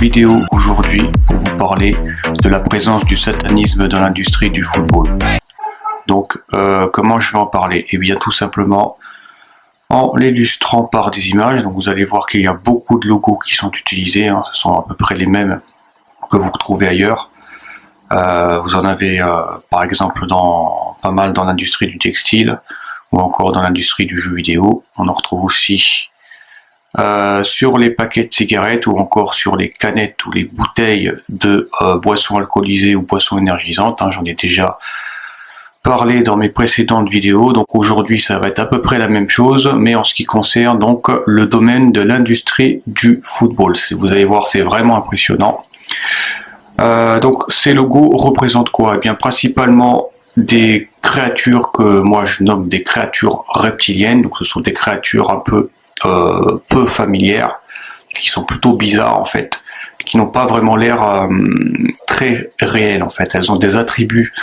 vidéo aujourd'hui pour vous parler de la présence du satanisme dans l'industrie du football. Donc, comment je vais en parler? Eh bien, tout simplement en l'illustrant par des images. Donc, vous allez voir qu'il y a beaucoup de logos qui sont utilisés. Ce sont à peu près les mêmes que vous retrouvez ailleurs. Vous en avez, par exemple, pas mal dans l'industrie du textile ou encore dans l'industrie du jeu vidéo. On en retrouve aussi sur les paquets de cigarettes ou encore sur les canettes ou les bouteilles de boissons alcoolisées ou boissons énergisantes. J'en ai déjà parlé dans mes précédentes vidéos, donc aujourd'hui ça va être à peu près la même chose, mais en ce qui concerne donc le domaine de l'industrie du football. Vous allez voir, c'est vraiment impressionnant. Donc ces logos représentent quoi? Eh bien principalement des créatures que moi je nomme des créatures reptiliennes. Donc ce sont des créatures un peu familières, qui sont plutôt bizarres en fait, qui n'ont pas vraiment l'air très réels en fait. Elles ont des attributs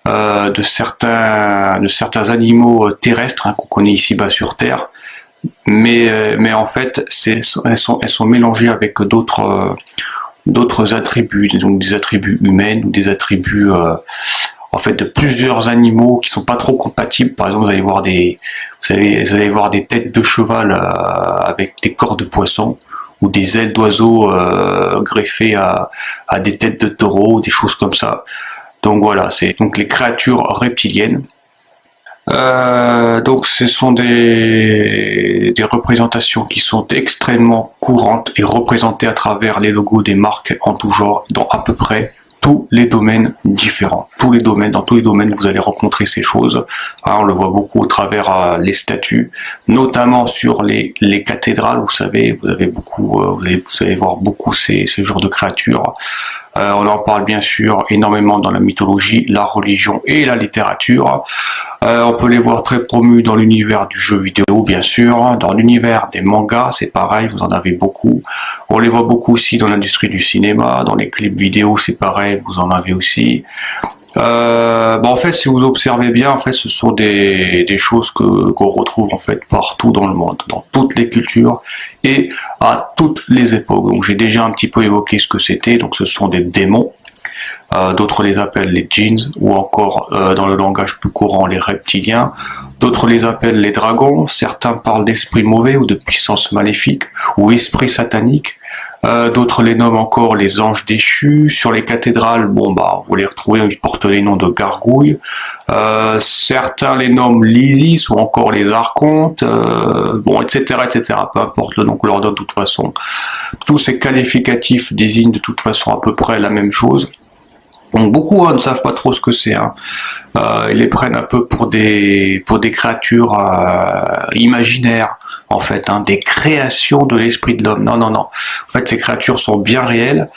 de certains animaux terrestres qu'on connaît ici-bas sur Terre, mais en fait elles sont mélangées avec d'autres attributs, donc des attributs humains ou des attributs en fait de plusieurs animaux qui sont pas trop compatibles. Par exemple, vous allez voir des têtes de cheval avec des corps de poisson ou des ailes d'oiseau greffées à des têtes de taureau, des choses comme ça. Donc voilà, c'est donc les créatures reptiliennes. Donc ce sont des représentations qui sont extrêmement courantes et représentées à travers les logos des marques en tout genre, dans à peu près tous les domaines différents. Dans tous les domaines, vous allez rencontrer ces choses. On le voit beaucoup au travers les statues, notamment sur les cathédrales. Vous savez, vous allez voir beaucoup ces genres de créatures. On en parle bien sûr énormément dans la mythologie, la religion et la littérature. On peut les voir très promus dans l'univers du jeu vidéo, bien sûr. Dans l'univers des mangas, c'est pareil, vous en avez beaucoup. On les voit beaucoup aussi dans l'industrie du cinéma, dans les clips vidéo, c'est pareil, vous en avez aussi. En fait, si vous observez bien, en fait, ce sont des choses qu'on retrouve en fait partout dans le monde, dans toutes les cultures et à toutes les époques. Donc, j'ai déjà un petit peu évoqué ce que c'était. Donc, ce sont des démons. D'autres les appellent les djinns ou encore dans le langage plus courant les reptiliens. D'autres les appellent les dragons. Certains parlent d'esprits mauvais ou de puissances maléfiques ou esprits sataniques. D'autres les nomment encore les anges déchus. Sur les cathédrales, vous les retrouvez, ils portent les noms de gargouilles. Certains les nomment l'Isis ou encore les archontes, etc., etc. Peu importe le nom qu'on leur donne, de toute façon. Tous ces qualificatifs désignent de toute façon à peu près la même chose. Donc beaucoup ne savent pas trop ce que c'est. Ils les prennent un peu pour des créatures imaginaires, en fait, des créations de l'esprit de l'homme. Non. En fait, ces créatures sont bien réelles.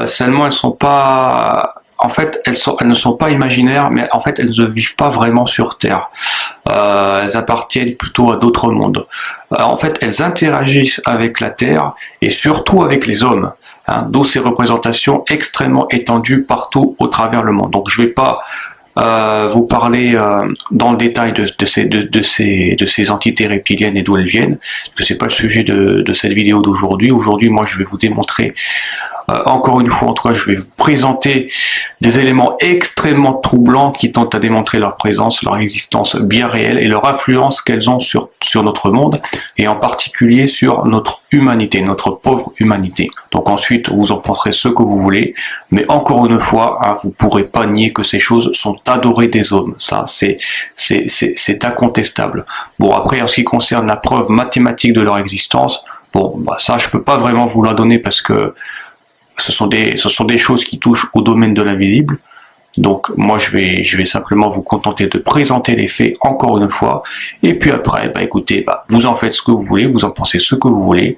Seulement, elles sont pas. En fait, elles ne sont pas imaginaires, mais en fait, elles ne vivent pas vraiment sur Terre. Elles appartiennent plutôt à d'autres mondes. En fait, elles interagissent avec la Terre et surtout avec les hommes. D'où ces représentations extrêmement étendues partout au travers le monde. Donc je ne vais pas vous parler dans le détail de ces entités reptiliennes et d'où elles viennent, parce que c'est pas le sujet de cette vidéo d'aujourd'hui. Aujourd'hui, moi, je vais vous démontrer, encore une fois, en tout cas, je vais vous présenter des éléments extrêmement troublants qui tentent à démontrer leur présence, leur existence bien réelle et leur influence qu'elles ont sur notre monde, et en particulier sur notre humanité, notre pauvre humanité. Donc ensuite, vous en penserez ce que vous voulez, mais encore une fois, vous pourrez pas nier que ces choses sont adorées des hommes. Ça, c'est incontestable. Bon, après, en ce qui concerne la preuve mathématique de leur existence, ça, je peux pas vraiment vous la donner parce que ce sont des choses qui touchent au domaine de l'invisible. Donc moi je vais simplement vous contenter de présenter les faits encore une fois, et puis après écoutez, vous en faites ce que vous voulez, vous en pensez ce que vous voulez.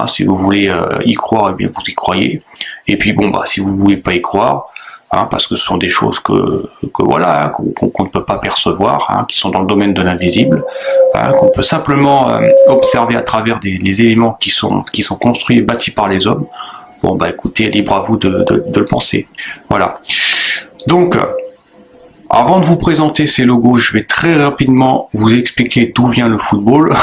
Si vous voulez y croire, eh bien vous y croyez, et puis si vous voulez pas y croire, parce que ce sont des choses qu'on ne peut pas percevoir, qui sont dans le domaine de l'invisible, qu'on peut simplement observer à travers les éléments qui sont construits et bâtis par les hommes. Écoutez, libre à vous de le penser. Voilà. Donc, Avant de vous présenter ces logos, je vais très rapidement vous expliquer d'où vient le football.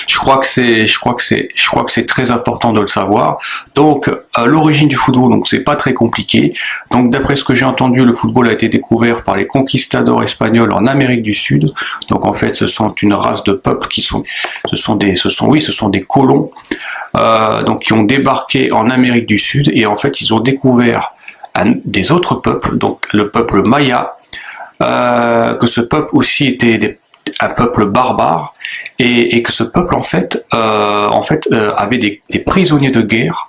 je crois que c'est très important de le savoir. Donc, l'origine du football, donc c'est pas très compliqué. Donc, d'après ce que j'ai entendu, le football a été découvert par les conquistadors espagnols en Amérique du Sud. Donc, en fait, ce sont une race de peuples ce sont des colons, donc qui ont débarqué en Amérique du Sud et en fait, ils ont découvert des autres peuples, donc le peuple Maya. Que ce peuple aussi était un peuple barbare et que ce peuple en fait avait des prisonniers de guerre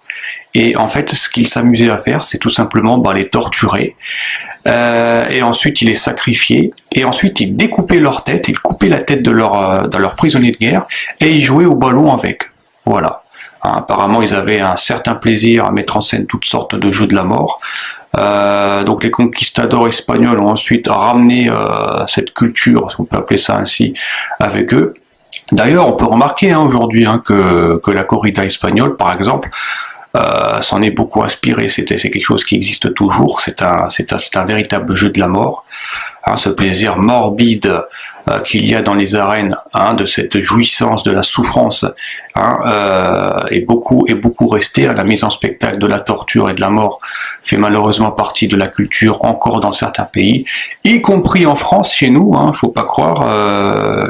et en fait ce qu'il s'amusait à faire c'est tout simplement les torturer et ensuite il les sacrifiait et ensuite il découpait leur tête, il coupait la tête de leurs prisonniers de guerre et ils jouaient au ballon avec. Voilà. Apparemment, ils avaient un certain plaisir à mettre en scène toutes sortes de jeux de la mort. Donc les conquistadors espagnols ont ensuite ramené cette culture, si on peut appeler ça ainsi, avec eux. D'ailleurs, on peut remarquer aujourd'hui que la corrida espagnole, par exemple, s'en est beaucoup inspiré. C'est quelque chose qui existe toujours. C'est un véritable jeu de la mort. Ce plaisir morbide qu'il y a dans les arènes, de cette jouissance, de la souffrance, est beaucoup resté. La mise en spectacle de la torture et de la mort fait malheureusement partie de la culture encore dans certains pays, y compris en France, chez nous. Faut pas croire.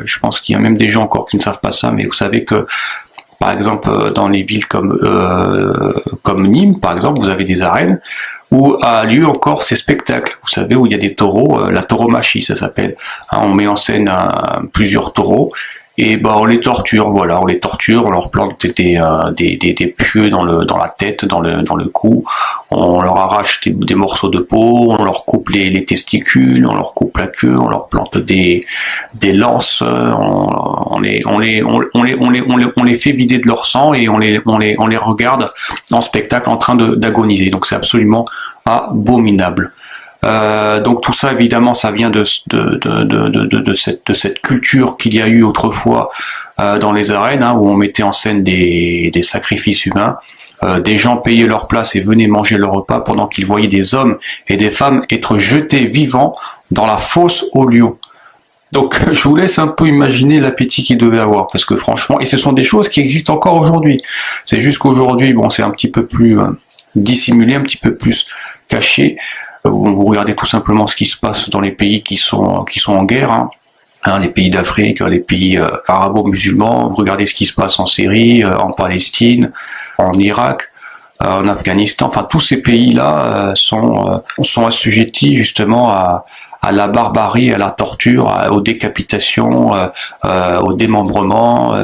Je pense qu'il y a même des gens encore qui ne savent pas ça, mais vous savez que par exemple, dans les villes comme Nîmes, par exemple, vous avez des arènes où a lieu encore ces spectacles. Vous savez, où il y a des taureaux, la tauromachie, ça s'appelle. On met en scène plusieurs taureaux et on les torture. Voilà, on les torture, on leur plante des pieux dans la tête, dans le cou. On leur arrache des morceaux de peau, on leur coupe les testicules, on leur coupe la queue, on leur plante des lances, on les fait vider de leur sang et on les regarde en spectacle en train d'agoniser. Donc c'est absolument abominable. Donc tout ça évidemment ça vient de cette culture qu'il y a eu autrefois dans les arènes, où on mettait en scène des sacrifices humains. Des gens payaient leur place et venaient manger leur repas pendant qu'ils voyaient des hommes et des femmes être jetés vivants dans la fosse aux lions. Donc je vous laisse un peu imaginer l'appétit qu'ils devaient avoir, parce que franchement, et ce sont des choses qui existent encore aujourd'hui. C'est juste qu'aujourd'hui, c'est un petit peu plus dissimulé, un petit peu plus caché. Vous regardez tout simplement ce qui se passe dans les pays qui sont en guerre. Les pays d'Afrique, les pays arabo-musulmans, vous regardez ce qui se passe en Syrie, en Palestine, en Irak, en Afghanistan, enfin tous ces pays-là sont assujettis justement à la barbarie, à la torture, aux décapitations, au démembrement,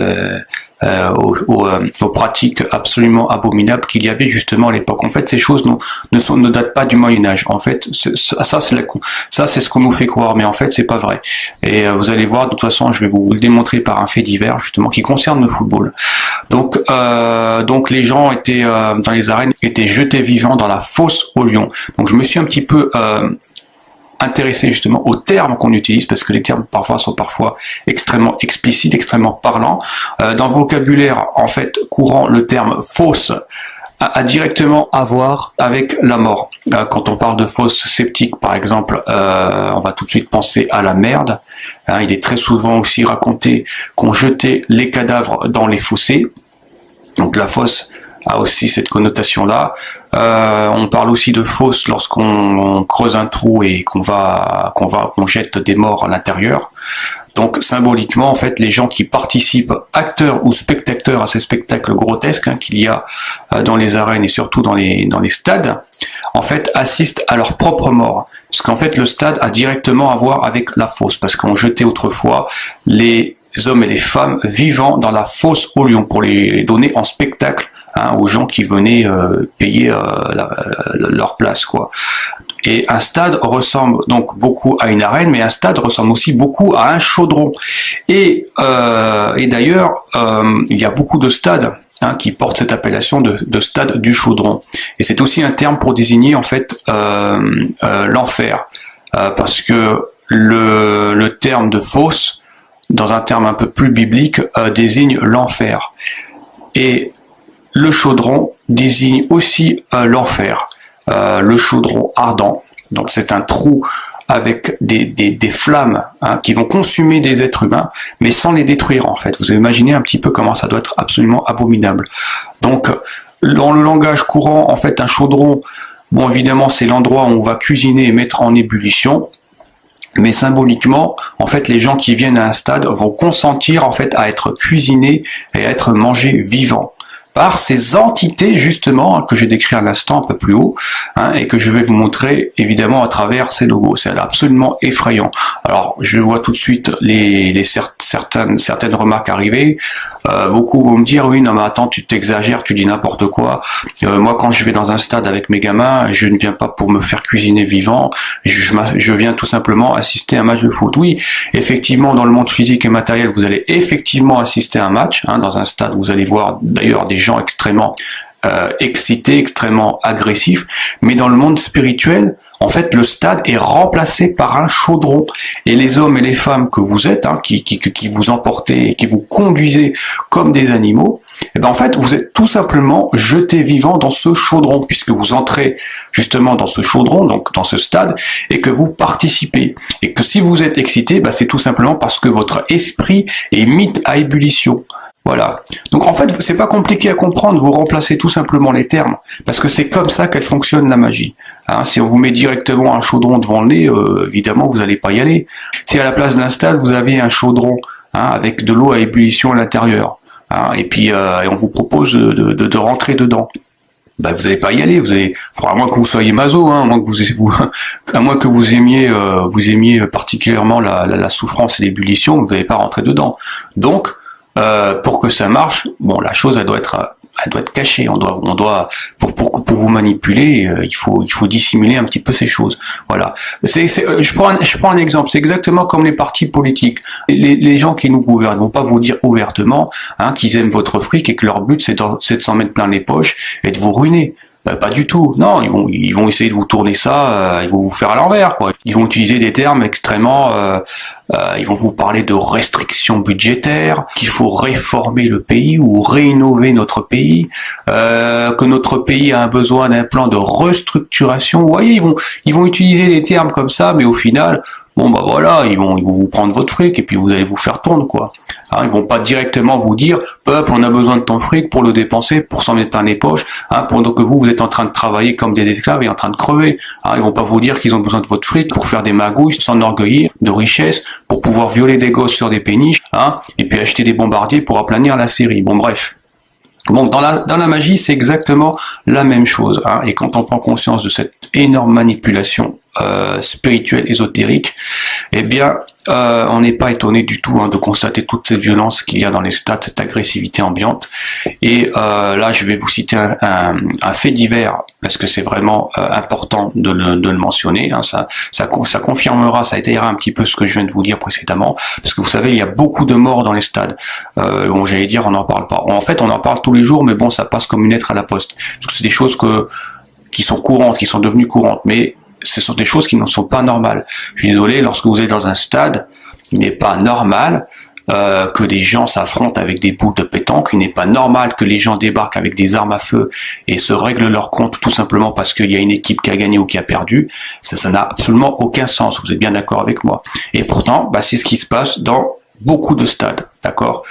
aux pratiques absolument abominables qu'il y avait justement à l'époque. En fait, ces choses ne datent pas du Moyen-Âge. En fait, ça c'est ce qu'on nous fait croire, mais en fait, c'est pas vrai. Et vous allez voir, de toute façon, je vais vous le démontrer par un fait divers, justement, qui concerne le football. Donc les gens dans les arènes étaient jetés vivants dans la fosse aux lions. Donc je me suis un petit peu intéressé justement aux termes qu'on utilise, parce que les termes sont parfois extrêmement explicites, extrêmement parlants. Dans le vocabulaire en fait courant, le terme fosse a directement à voir avec la mort. Quand on parle de fosse sceptique par exemple, on va tout de suite penser à la merde. Il est très souvent aussi raconté qu'on jetait les cadavres dans les fossés. Donc la fosse a aussi cette connotation-là. On parle aussi de fosse lorsqu'on creuse un trou et qu'on jette des morts à l'intérieur. Donc symboliquement, en fait, les gens qui participent, acteurs ou spectateurs à ces spectacles grotesques qu'il y a dans les arènes et surtout dans les stades, en fait, assistent à leur propre mort. Parce qu'en fait, le stade a directement à voir avec la fosse, parce qu'on jetait autrefois les hommes et les femmes vivants dans la fosse aux lions pour les donner en spectacle aux gens qui venaient payer leur place, quoi. Et un stade ressemble donc beaucoup à une arène, mais un stade ressemble aussi beaucoup à un chaudron. Et d'ailleurs, il y a beaucoup de stades qui portent cette appellation de stade du chaudron. Et c'est aussi un terme pour désigner en fait l'enfer, parce que le terme de fosse, dans un terme un peu plus biblique, désigne l'enfer. Et le chaudron désigne aussi l'enfer, le chaudron ardent. Donc c'est un trou avec des flammes qui vont consumer des êtres humains, mais sans les détruire en fait. Vous imaginez un petit peu comment ça doit être absolument abominable. Donc, dans le langage courant, en fait, un chaudron, bon évidemment c'est l'endroit où on va cuisiner et mettre en ébullition, mais symboliquement, en fait, les gens qui viennent à un stade vont consentir en fait à être cuisinés et à être mangés vivants par ces entités justement que j'ai décrit à l'instant un peu plus haut et que je vais vous montrer évidemment à travers ces logos. C'est absolument effrayant. Alors je vois tout de suite certaines remarques arriver. Beaucoup vont me dire oui non mais attends tu t'exagères, tu dis n'importe quoi. Moi quand je vais dans un stade avec mes gamins, je ne viens pas pour me faire cuisiner vivant. Je viens tout simplement assister à un match de foot. Oui, effectivement dans le monde physique et matériel vous allez effectivement assister à un match dans un stade. Vous allez voir d'ailleurs des gens extrêmement excités, extrêmement agressifs, mais dans le monde spirituel, en fait, le stade est remplacé par un chaudron. Et les hommes et les femmes que vous êtes, qui vous emportez et qui vous conduisez comme des animaux, et ben en fait, vous êtes tout simplement jetés vivants dans ce chaudron, puisque vous entrez justement dans ce chaudron, donc dans ce stade, et que vous participez. Et que si vous êtes excité, ben c'est tout simplement parce que votre esprit est mis à ébullition. Voilà. Donc en fait, c'est pas compliqué à comprendre, vous remplacez tout simplement les termes, parce que c'est comme ça qu'elle fonctionne la magie. Si on vous met directement un chaudron devant le nez, évidemment vous n'allez pas y aller. Si à la place d'un stade, vous avez un chaudron avec de l'eau à ébullition à l'intérieur, et puis et on vous propose de rentrer dedans, bah vous n'allez pas y aller, à moins que vous soyez maso, à moins que vous aimiez particulièrement la souffrance et l'ébullition, vous n'allez pas rentrer dedans. Donc pour que ça marche, bon, la chose elle doit être cachée. On doit pour vous manipuler, il faut dissimuler un petit peu ces choses. Voilà. Je prends un exemple. C'est exactement comme les partis politiques. Les gens qui nous gouvernent vont pas vous dire ouvertement qu'ils aiment votre fric et que leur but c'est de s'en mettre plein les poches et de vous ruiner. Pas du tout. Non, ils vont essayer de vous tourner ça, ils vont vous faire à l'envers, quoi. Ils vont utiliser des termes extrêmement, ils vont vous parler de restrictions budgétaires, qu'il faut réformer le pays ou réinnover notre pays, que notre pays a un besoin d'un plan de restructuration. Vous voyez, ils vont utiliser des termes comme ça, mais au final, bon bah voilà, ils vont vous prendre votre fric et puis vous allez vous faire tourner quoi. Ils vont pas directement vous dire peuple, on a besoin de ton fric pour le dépenser, pour s'en mettre plein les poches, pendant que vous êtes en train de travailler comme des esclaves et en train de crever. Ils vont pas vous dire qu'ils ont besoin de votre fric pour faire des magouilles, s'enorgueillir de richesses, pour pouvoir violer des gosses sur des péniches, et puis acheter des bombardiers pour aplanir la Syrie. Bon bref. Bon, dans la magie, c'est exactement la même chose. Et quand on prend conscience de cette énorme manipulation spirituelle, ésotérique, eh bien, on n'est pas étonné du tout de constater toute cette violence qu'il y a dans les stades, cette agressivité ambiante. Et là, je vais vous citer un fait divers, parce que c'est vraiment important de le mentionner. Ça confirmera, ça étayera un petit peu ce que je viens de vous dire précédemment, parce que vous savez, il y a beaucoup de morts dans les stades. Bon, j'allais dire, on n'en parle pas. En fait, on en parle tous les jours, mais bon, ça passe comme une lettre à la poste. Parce que c'est des choses qui sont courantes, qui sont devenues courantes, mais ce sont des choses qui ne sont pas normales. Je suis désolé, lorsque vous êtes dans un stade, il n'est pas normal que des gens s'affrontent avec des boules de pétanque, il n'est pas normal que les gens débarquent avec des armes à feu et se règlent leur compte tout simplement parce qu'il y a une équipe qui a gagné ou qui a perdu. Ça n'a absolument aucun sens, vous êtes bien d'accord avec moi. Et pourtant, c'est ce qui se passe dans beaucoup de stades, d'accord,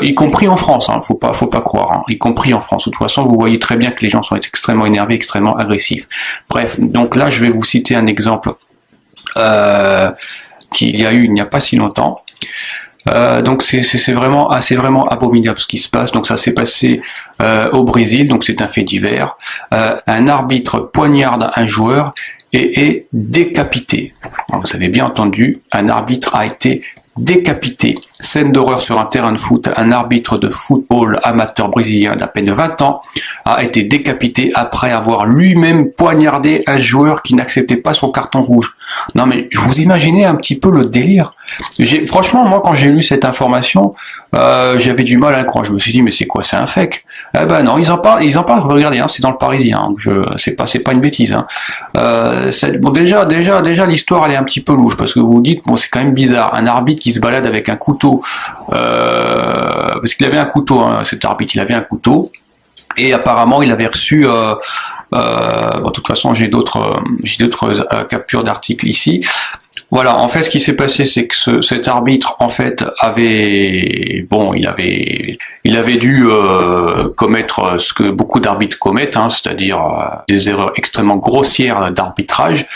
y compris en France, faut pas croire, y compris en France. De toute façon, vous voyez très bien que les gens sont extrêmement énervés, extrêmement agressifs. Bref, donc là, je vais vous citer un exemple qu'il y a eu il n'y a pas si longtemps. Donc c'est vraiment abominable ce qui se passe. Donc ça s'est passé au Brésil, donc c'est un fait divers. Un arbitre poignarde un joueur et est décapité. Alors, vous avez bien entendu, un arbitre a été décapité. Scène d'horreur sur un terrain de foot. Un arbitre de football amateur brésilien d'à peine 20 ans a été décapité après avoir lui-même poignardé un joueur qui n'acceptait pas son carton rouge. Non mais vous imaginez un petit peu le délire. Franchement, moi quand j'ai lu cette information, j'avais du mal à le croire. Je me suis dit mais c'est quoi, c'est un fake? Eh ben non, ils en parlent. Regardez, c'est dans le Parisien. C'est pas une bêtise. Bon déjà l'histoire elle est un petit peu louche parce que vous vous dites bon c'est quand même bizarre. Un arbitre qui se balade avec un couteau, parce qu'il avait un couteau, cet arbitre, il avait un couteau. Et apparemment, il avait reçu, bon, de toute façon, j'ai d'autres captures d'articles ici. Voilà, en fait, ce qui s'est passé, c'est que cet arbitre, en fait, il avait dû commettre ce que beaucoup d'arbitres commettent, hein, c'est-à-dire des erreurs extrêmement grossières d'arbitrage.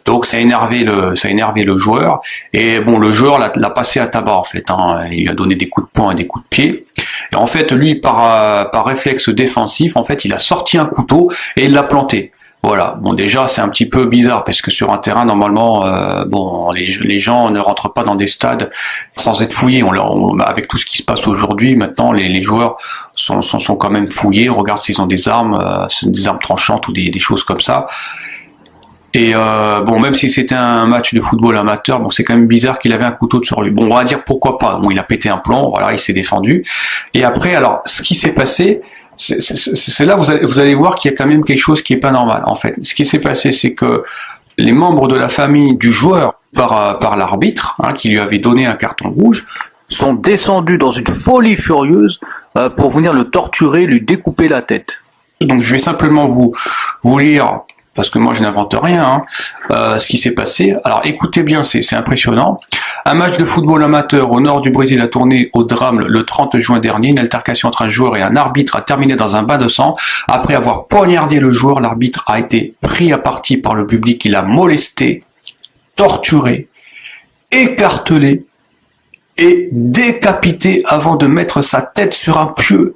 Donc ça a énervé le joueur, et bon, le joueur l'a passé à tabac en fait, hein. Il lui a donné des coups de poing et des coups de pied. Et en fait, lui, par réflexe défensif, en fait, il a sorti un couteau et il l'a planté. Voilà. Bon, déjà, c'est un petit peu bizarre parce que sur un terrain, normalement, bon, les gens ne rentrent pas dans des stades sans être fouillés. Avec tout ce qui se passe aujourd'hui, maintenant, les joueurs sont quand même fouillés. On regarde s'ils ont des armes tranchantes ou des choses comme ça. Et bon, même si c'était un match de football amateur, bon, c'est quand même bizarre qu'il avait un couteau sur lui. Bon, on va dire pourquoi pas. Bon, il a pété un plomb, voilà, il s'est défendu. Et après, alors, ce qui s'est passé, c'est là vous allez voir qu'il y a quand même quelque chose qui est pas normal. En fait, ce qui s'est passé, c'est que les membres de la famille du joueur, par l'arbitre, hein, qui lui avait donné un carton rouge, sont descendus dans une folie furieuse pour venir le torturer, lui découper la tête. Donc, je vais simplement vous lire, parce que moi je n'invente rien, hein, ce qui s'est passé. Alors écoutez bien, c'est impressionnant. Un match de football amateur au nord du Brésil a tourné au drame le 30 juin dernier. Une altercation entre un joueur et un arbitre a terminé dans un bain de sang. Après avoir poignardé le joueur, l'arbitre a été pris à partie par le public qui l'a molesté, torturé, écartelé et décapité avant de mettre sa tête sur un pieu.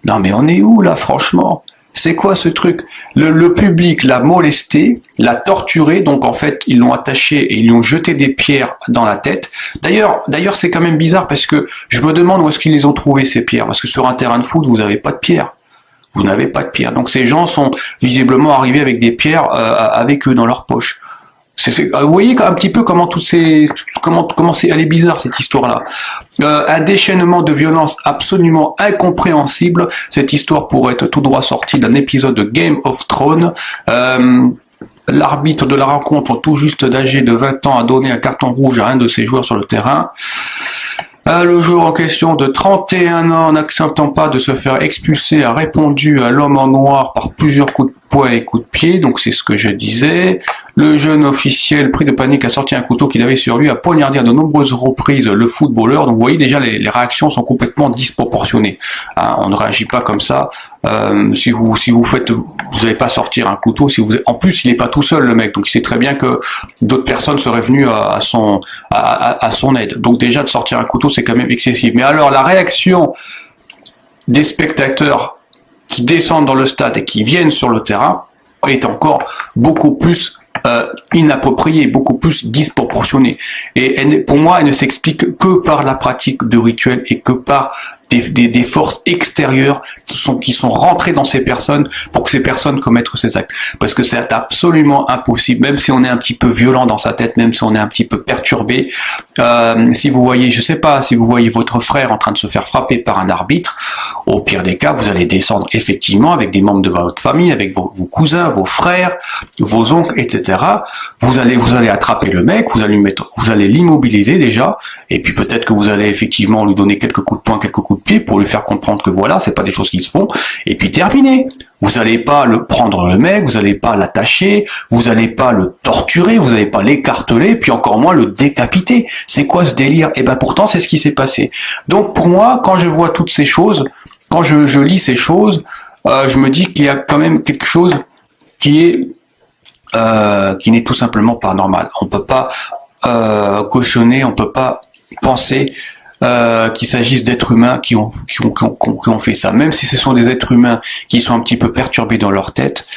Non mais on est où là, franchement ? C'est quoi ce truc ? Le public l'a molesté, l'a torturé, donc en fait ils l'ont attaché et ils lui ont jeté des pierres dans la tête. D'ailleurs c'est quand même bizarre parce que je me demande où est-ce qu'ils les ont trouvées ces pierres, parce que sur un terrain de foot vous n'avez pas de pierres. Vous n'avez pas de pierres. Donc ces gens sont visiblement arrivés avec des pierres avec eux dans leur poche. Vous voyez un petit peu comment elle est bizarre cette histoire-là. Un déchaînement de violence absolument incompréhensible. Cette histoire pourrait être tout droit sortie d'un épisode de Game of Thrones. L'arbitre de la rencontre, tout juste âgé de 20 ans, a donné un carton rouge à un de ses joueurs sur le terrain. Le joueur en question de 31 ans, n'acceptant pas de se faire expulser, a répondu à l'homme en noir par plusieurs coups de poing et coups de pied, donc c'est ce que je disais. Le jeune officiel, pris de panique, a sorti un couteau qu'il avait sur lui, a poignardé à de nombreuses reprises le footballeur. Donc vous voyez déjà, les réactions sont complètement disproportionnées. Hein, on ne réagit pas comme ça. Si vous n'allez pas sortir un couteau. En plus, il n'est pas tout seul le mec, donc il sait très bien que d'autres personnes seraient venues à son aide. Donc déjà de sortir un couteau, c'est quand même excessif. Mais alors la réaction des spectateurs qui descendent dans le stade et qui viennent sur le terrain est encore beaucoup plus inappropriée, beaucoup plus disproportionnée. Et pour moi, elle ne s'explique que par la pratique de rituels et que par des forces extérieures qui sont rentrées dans ces personnes pour que ces personnes commettent ces actes. Parce que c'est absolument impossible, même si on est un petit peu violent dans sa tête, même si on est un petit peu perturbé. Si vous voyez, je sais pas, si vous voyez votre frère en train de se faire frapper par un arbitre, au pire des cas, vous allez descendre effectivement avec des membres de votre famille, avec vos cousins, vos frères, vos oncles, etc. Vous allez attraper le mec, vous allez l'immobiliser déjà, et puis peut-être que vous allez effectivement lui donner quelques coups de poing, quelques coups de pied pour lui faire comprendre que voilà, c'est pas des choses qui se font, et puis terminé. Vous n'allez pas prendre le mec, vous n'allez pas l'attacher, vous n'allez pas le torturer, vous n'allez pas l'écarteler, puis encore moins le décapiter. C'est quoi ce délire? Et ben pourtant, c'est ce qui s'est passé. Donc pour moi, quand je vois toutes ces choses, quand je lis ces choses, je me dis qu'il y a quand même quelque chose qui n'est tout simplement pas normal. On peut pas cautionner, on peut pas penser qu'il s'agisse d'êtres humains qui ont fait ça. Même si ce sont des êtres humains qui sont un petit peu perturbés dans leur tête,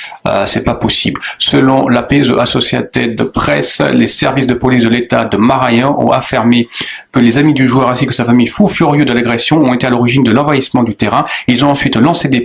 c'est pas possible. Selon l'APS Associated Press, les services de police de l'État de Maranhão ont affirmé que les amis du joueur ainsi que sa famille, fous furieux de l'agression, ont été à l'origine de l'envahissement du terrain. Ils ont ensuite lancé des